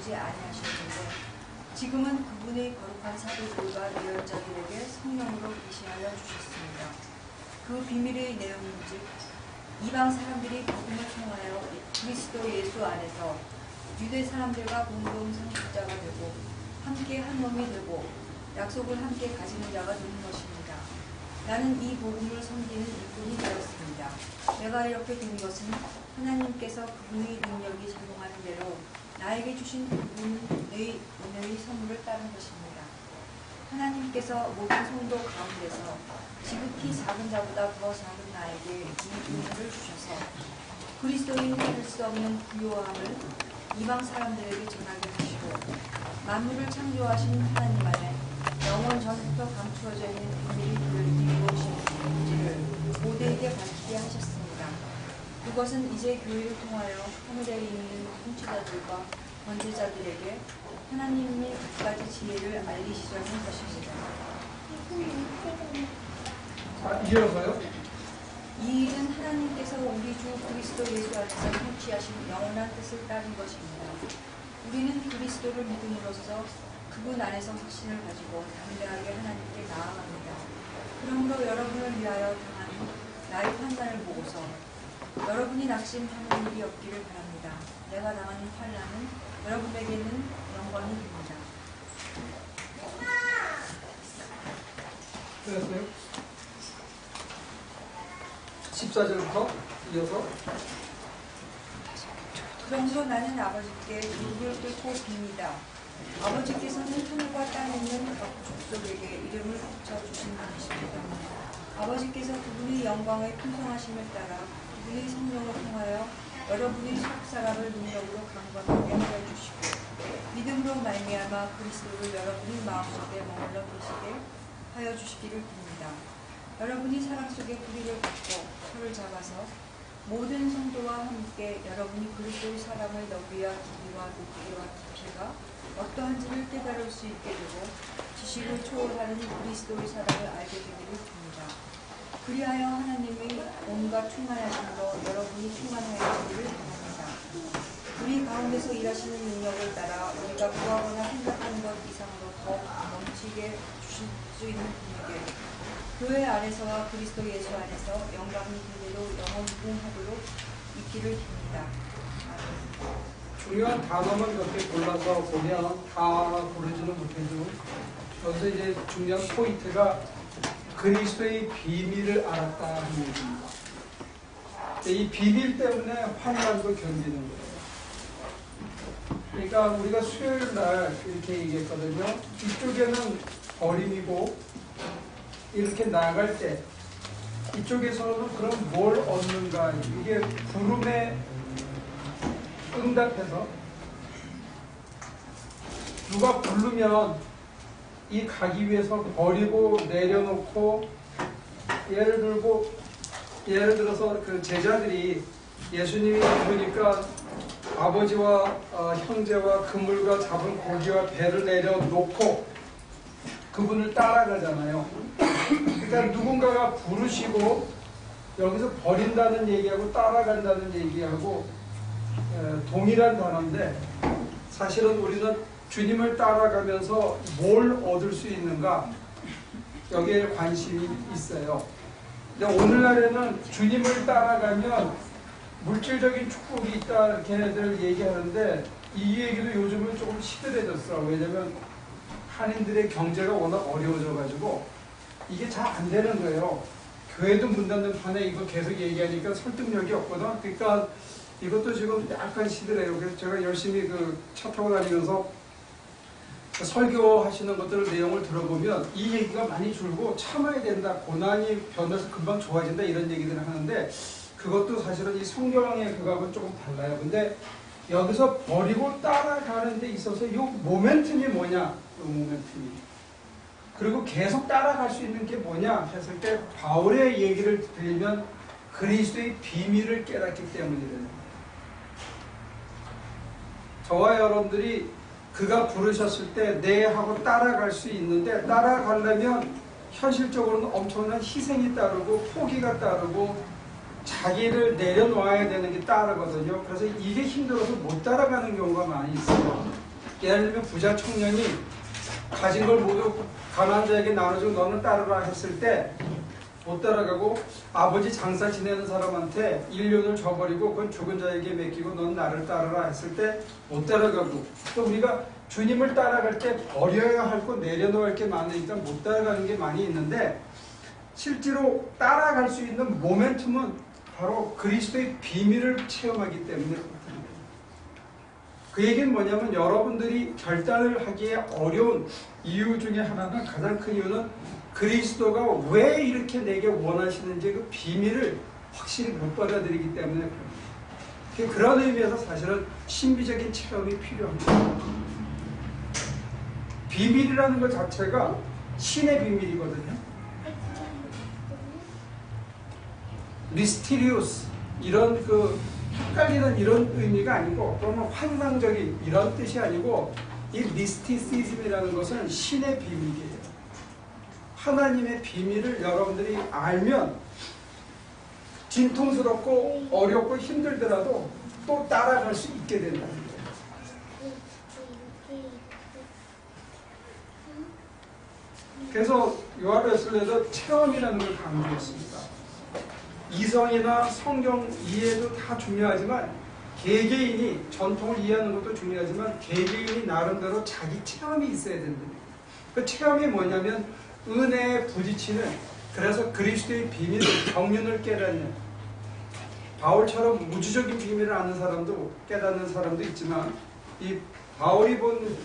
오지 아니하셨는데 지금은 그분의 거룩한 사도들과 예언자들에게 성령으로 계시하여 주셨습니다. 그 비밀의 내용인즉 이방 사람들이 복음을 통하여 그리스도 예수 안에서 유대 사람들과 공동 상속자가 되고 함께 한 몸이 되고 약속을 함께 가지는 자가 되는 것입니다. 나는 이 복음을 섬기는 일꾼이 되었습니다. 내가 이렇게 된 것은 하나님께서 그분의 능력이 작용하는 대로 나에게 주신 그분의 은혜의 선물을 따른 것입니다. 하나님께서 모든 성도 가운데서 지극히 작은 자보다 더 작은 나에게 이 은혜를 주셔서 그리스도인 할 수 없는 부요함을 이방 사람들에게 전하게 하시고 만물을 창조하신 하나님 안에 영원 전부터 감추어져 있는 비밀이 무엇인지를 모두에게 밝히게 하셨습니다. 그것은 이제 교회를 통하여 하늘에 있는 통치자들과 권세자들에게 하나님의 각가지 지혜를 알리시려는 것입니다. 이어서요? 이 일은 하나님께서 우리 주 그리스도 예수 안에서 통치하신 영원한 뜻을 따른 것입니다. 우리는 그리스도를 믿음으로써 그분 안에서 확신을 가지고 담대하게 하나님께 나아갑니다. 그러므로 여러분을 위하여 당하는 나의 환난을 보고서 여러분이 낙심하는 일이 없기를 바랍니다. 내가 당하는 환난은 여러분에게는 영광이 됩니다. 그랬어요? 14절부터 이어서 그러므로 나는 아버지께 무릎을 꿇고 빕니다. 아버지께서는 하늘과 땅에 있는 각 족속에게 이름을 붙여주신 분이십니다. 아버지께서 그분의 영광의 풍성하심을 따라 그분의 성령을 통하여 여러분의 속사람을 능력으로 강건하게 하여 주시고 믿음으로 말미암아 그리스도를 여러분의 마음속에 머물러 계시게 하여 주시기를 빕니다. 여러분이 사랑 속에 뿌리를 받고 서를 잡아서 모든 성도와 함께 여러분이 그리스도의 사랑의 너비와 길이와 높이와 깊이가 어떠한지를 깨달을 수 있게 되고 지식을 초월하는 그리스도의 사랑을 알게 되기를 빕니다. 그리하여 하나님의 온갖 충만하심으로 여러분이 충만하여지기를 바랍니다. 우리 가운데서 일하시는 능력을 따라 우리가 구하거나 생각하는 것 이상으로 더 넘치게 주실 수 있는 분에게 교회 안에서와 그리스도 예수 안에서 영광이 그대로 영원 무궁하도록 있기를 빕니다. 중요한 단어만 몇 개 골라서 보면 다 고르지는 못해도 여기서 이제 중요한 포인트가 그리스도의 비밀을 알았다 하는 얘기입니다. 이 비밀 때문에 환난도 견디는 거예요. 그러니까 우리가 수요일 날 이렇게 얘기했거든요. 이쪽에는 어림이고 이렇게 나갈 때 이쪽에서는 그럼 뭘 얻는가, 이게 부름에 응답해서 누가 부르면 이 가기 위해서 버리고 내려놓고 예를 들어서 그 제자들이 예수님이 부르니까 아버지와 형제와 그물과 잡은 고기와 배를 내려놓고 그분을 따라가잖아요. 그러니까 누군가가 부르시고 여기서 버린다는 얘기하고 따라간다는 얘기하고 동일한 단어인데 사실은 우리는 주님을 따라가면서 뭘 얻을 수 있는가 여기에 관심이 있어요. 근데 오늘날에는 주님을 따라가면 물질적인 축복이 있다 걔네들 얘기하는데 이 얘기도 요즘은 조금 시들해졌어. 왜냐면 한인들의 경제가 워낙 어려워져가지고 이게 잘 안 되는 거예요. 교회도 문 닫는 판에 이거 계속 얘기하니까 설득력이 없거든. 그러니까 이것도 지금 약간 시들해요. 그래서 제가 열심히 그 차 타고 다니면서 설교하시는 것들을 내용을 들어보면 이 얘기가 많이 줄고 참아야 된다. 고난이 변해서 금방 좋아진다. 이런 얘기들을 하는데 그것도 사실은 이 성경의 그거하고는 조금 달라요. 근데 여기서 버리고 따라가는 데 있어서 이 모멘텀이 뭐냐? 이 모멘텀이. 그리고 계속 따라갈 수 있는 게 뭐냐 했을 때 바울의 얘기를 들으면 그리스도의 비밀을 깨닫기 때문이래요. 저와 여러분들이 그가 부르셨을 때 네 하고 따라갈 수 있는데 따라가려면 현실적으로는 엄청난 희생이 따르고 포기가 따르고 자기를 내려놓아야 되는 게 따르거든요. 그래서 이게 힘들어서 못 따라가는 경우가 많이 있어요. 예를 들면 부자 청년이 가진 걸 모두 가난한 자에게 나눠주고 너는 따르라 했을 때 못 따라가고 아버지 장사 지내는 사람한테 1년을 줘버리고 그건 죽은 자에게 맡기고 넌 나를 따르라 했을 때 못 따라가고 또 우리가 주님을 따라갈 때 버려야 할 거 내려놓을 게 많으니까 못 따라가는 게 많이 있는데 실제로 따라갈 수 있는 모멘텀은 바로 그리스도의 비밀을 체험하기 때문에 그렇습니다. 그 얘기는 뭐냐면 여러분들이 결단을 하기에 어려운 이유 중에 하나는 가장 큰 이유는 그리스도가 왜 이렇게 내게 원하시는지 그 비밀을 확실히 못 받아들이기 때문에 그렇습니다. 그런 의미에서 사실은 신비적인 체험이 필요합니다. 비밀이라는 것 자체가 신의 비밀이거든요. 미스티리우스 이런 그 헷갈리는 이런 의미가 아니고 또는 환상적인 이런 뜻이 아니고 이 미스티시즘이라는 것은 신의 비밀이에요. 하나님의 비밀을 여러분들이 알면 진통스럽고 어렵고 힘들더라도 또 따라갈 수 있게 된다는 거예요. 그래서 요한 웨슬레도 체험이라는 걸 강조했습니다. 이성이나 성경 이해도 다 중요하지만 개개인이 전통을 이해하는 것도 중요하지만 개개인이 나름대로 자기 체험이 있어야 된다. 그 체험이 뭐냐면 은혜에 부딪히는 그래서 그리스도의 비밀, 경륜을 깨닫는 바울처럼 우주적인 비밀을 아는 사람도 깨닫는 사람도 있지만 이 바울이 본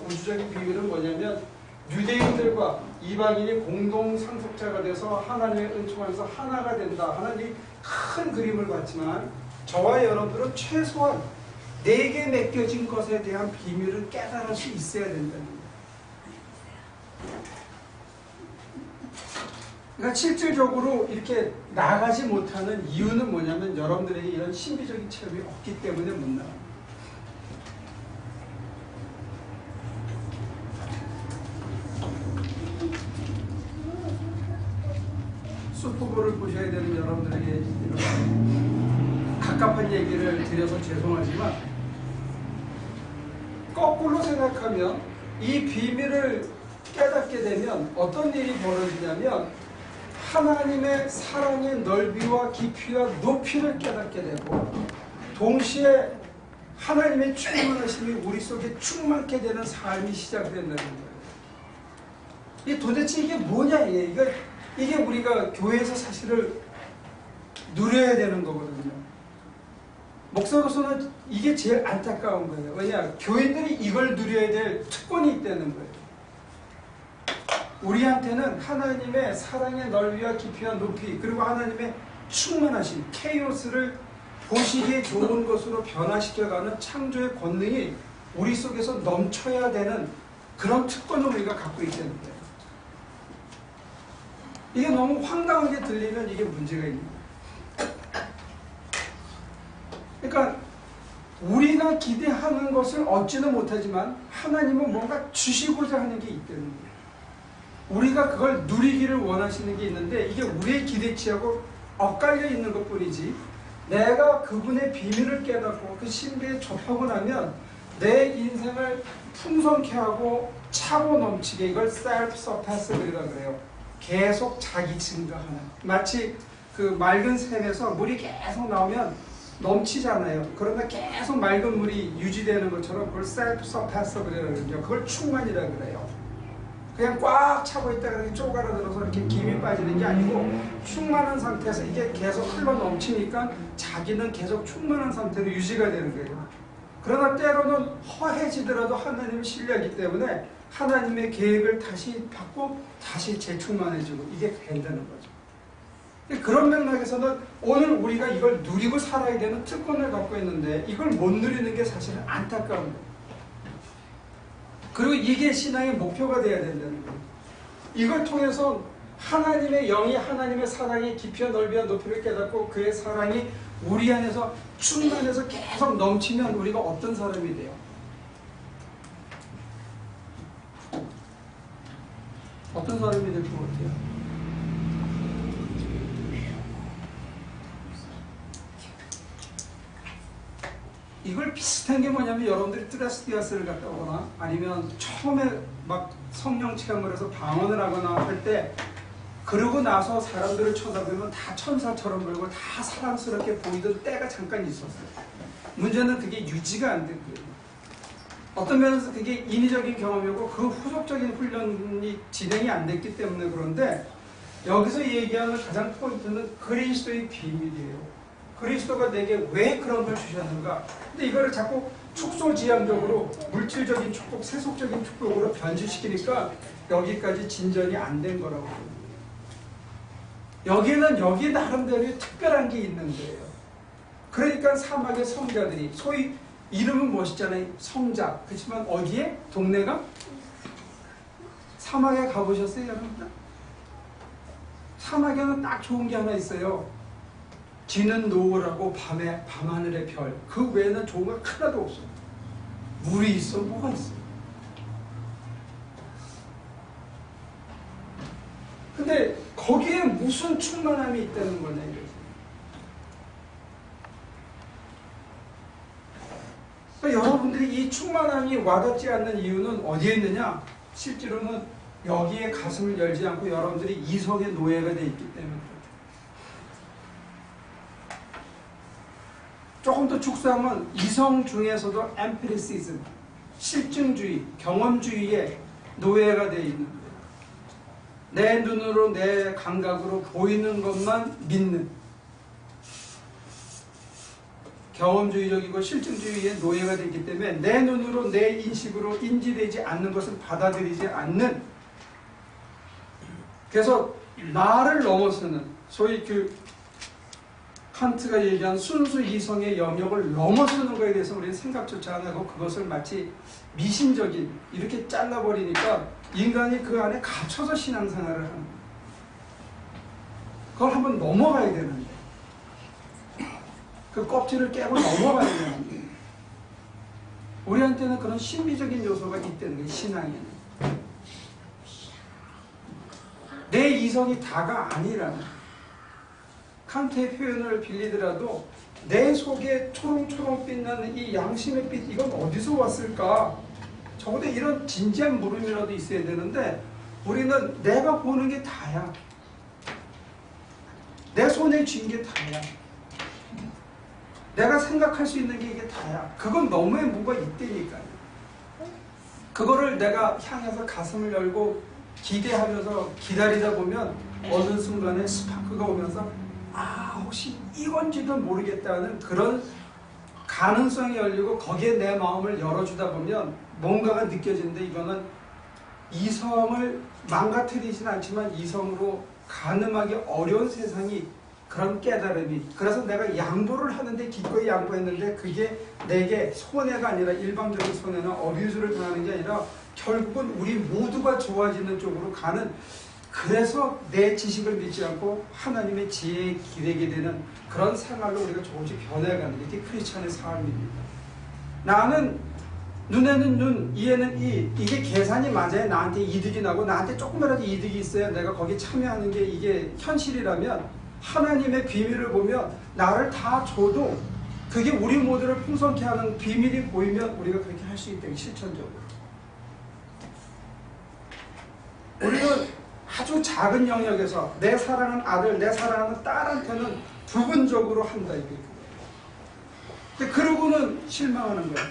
우주적인 비밀은 뭐냐면 유대인들과 이방인이 공동 상속자가 돼서 하나님의 은총 안에서 하나가 된다. 하나님이 큰 그림을 봤지만 저와 여러분들은 최소한 내게 맡겨진 것에 대한 비밀을 깨달을 수 있어야 된다는 거예요. 그러니까 실질적으로 이렇게 나가지 못하는 이유는 뭐냐면 여러분들에게 이런 신비적인 체험이 없기 때문에 못 나갑니다. 슈퍼볼을 보셔야 되는 여러분들에게 이런 갑갑한 얘기를 드려서 죄송하지만 거꾸로 생각하면 이 비밀을 깨닫게 되면 어떤 일이 벌어지냐면 하나님의 사랑의 넓이와 깊이와 높이를 깨닫게 되고 동시에 하나님의 충만하심이 우리 속에 충만케 되는 삶이 시작된다는 거예요. 이 도대체 이게 뭐냐 이게 우리가 교회에서 사실을 누려야 되는 거거든요. 목사로서는 이게 제일 안타까운 거예요. 왜냐? 교인들이 이걸 누려야 될 특권이 있다는 거예요. 우리한테는 하나님의 사랑의 넓이와 깊이와 높이 그리고 하나님의 충만하심, 케이오스를 보시기에 좋은 것으로 변화시켜가는 창조의 권능이 우리 속에서 넘쳐야 되는 그런 특권을 우리가 갖고 있다는 거예요. 이게 너무 황당하게 들리면 이게 문제가 있는 거예요. 그러니까 우리가 기대하는 것을 얻지는 못하지만 하나님은 뭔가 주시고자 하는 게 있다는 거예요. 우리가 그걸 누리기를 원하시는 게 있는데 이게 우리의 기대치하고 엇갈려 있는 것뿐이지 내가 그분의 비밀을 깨닫고 그 신비에 접하고 나면 내 인생을 풍성케 하고 차고 넘치게 이걸 self-surpasse이라고 그래요. 계속 자기 증가하는 마치 그 맑은 샘에서 물이 계속 나오면 넘치잖아요. 그러나 계속 맑은 물이 유지되는 것처럼 그걸 self-surpasse이라고 그러죠. 그걸 충만이라고 그래요. 그냥 꽉 차고 있다가 쪼가라들어서 이렇게 김이 빠지는 게 아니고 충만한 상태에서 이게 계속 흘러 넘치니까 자기는 계속 충만한 상태로 유지가 되는 거예요. 그러나 때로는 허해지더라도 하나님을 신뢰하기 때문에 하나님의 계획을 다시 받고 다시 재충만해지고 이게 된다는 거죠. 그런 맥락에서는 오늘 우리가 이걸 누리고 살아야 되는 특권을 갖고 있는데 이걸 못 누리는 게 사실은 안타까운 거예요. 그리고 이게 신앙의 목표가 돼야 된다는 거예요. 이걸 통해서 하나님의 영이 하나님의 사랑의 깊이와 넓이와 높이를 깨닫고 그의 사랑이 우리 안에서 충만해서 계속 넘치면 우리가 어떤 사람이 돼요? 어떤 사람이 될 것 같아요? 이걸 비슷한 게 뭐냐면 여러분들이 트라스디아스를 갔다 오거나 아니면 처음에 막 성령 체험을 해서 방언을 하거나 할 때 그러고 나서 사람들을 쳐다보면 다 천사처럼 보이고 다 사랑스럽게 보이던 때가 잠깐 있었어요. 문제는 그게 유지가 안 된 거예요. 어떤 면에서 그게 인위적인 경험이고 그 후속적인 훈련이 진행이 안 됐기 때문에 그런데 여기서 얘기하는 가장 포인트는 그리스도의 비밀이에요. 그리스도가 내게 왜 그런 걸 주셨는가? 근데 이거를 자꾸 축소지향적으로 물질적인 축복, 세속적인 축복으로 변질시키니까 여기까지 진전이 안 된 거라고. 여기는 여기 나름대로 특별한 게 있는 거예요. 그러니까 사막의 성자들이 소위 이름은 멋있잖아요. 성자. 그렇지만 어디에? 동네가? 사막에 가보셨어요, 여러분들? 사막에는 딱 좋은 게 하나 있어요. 지는 노을하고 밤하늘의 별. 그 외에는 좋은 거 하나도 없어요. 물이 있어, 뭐가 있어요. 근데 거기에 무슨 충만함이 있다는 거냐, 이거죠. 그러니까 여러분들이 이 충만함이 와닿지 않는 이유는 어디에 있느냐? 실제로는 여기에 가슴을 열지 않고 여러분들이 이성의 노예가 되어 있기 때문에 그렇죠. 조금 더 축소하면 이성 중에서도 엠피리시즘, 실증주의, 경험주의의 노예가 되어 있는 거예요. 내 눈으로 내 감각으로 보이는 것만 믿는 경험주의적이고 실증주의의 노예가 되기 때문에 내 눈으로 내 인식으로 인지되지 않는 것을 받아들이지 않는, 그래서 나를 넘어서는 소위 그 칸트가 얘기한 순수 이성의 영역을 넘어서는 것에 대해서 우리는 생각조차 안 하고 그것을 마치 미심적인 이렇게 잘라버리니까 인간이 그 안에 갇혀서 신앙생활을 하는 거예요. 그걸 한번 넘어가야 되는데 그 껍질을 깨고 넘어가야 되는데 우리한테는 그런 신비적인 요소가 있다는 거예요. 신앙에는 내 이성이 다가 아니라는 거예요. 칸트의 표현을 빌리더라도 내 속에 초롱초롱 빛나는 이 양심의 빛, 이건 어디서 왔을까? 적어도 이런 진지한 물음이라도 있어야 되는데 우리는 내가 보는 게 다야. 내 손에 쥔 게 다야. 내가 생각할 수 있는 게 이게 다야. 그건 너무의 뭐가 있다니까요. 그거를 내가 향해서 가슴을 열고 기대하면서 기다리다 보면 어느 순간에 스파크가 오면서 혹시 이건지도 모르겠다는 그런 가능성이 열리고 거기에 내 마음을 열어주다 보면 뭔가가 느껴지는데 이거는 이성을 망가뜨리진 않지만 이성으로 가늠하기 어려운 세상이 그런 깨달음이, 그래서 내가 양보를 하는데 기꺼이 양보했는데 그게 내게 손해가 아니라 일방적인 손해나 어뷰즈를 당하는 게 아니라 결국은 우리 모두가 좋아지는 쪽으로 가는, 그래서 내 지식을 믿지 않고 하나님의 지혜에 기대게 되는 그런 생활로 우리가 조금씩 변해가는 게 크리스찬의 삶입니다. 나는 눈에는 눈, 이에는 이, 이게 계산이 맞아야 나한테 이득이 나고 나한테 조금이라도 이득이 있어야 내가 거기에 참여하는 게 이게 현실이라면 하나님의 비밀을 보면 나를 다 줘도 그게 우리 모두를 풍성케 하는 비밀이 보이면 우리가 그렇게 할 수 있다. 실천적으로. 우리는 아주 작은 영역에서 내 사랑하는 아들, 내 사랑하는 딸한테는 부분적으로 한다. 이게. 근데 그러고는 실망하는 거야.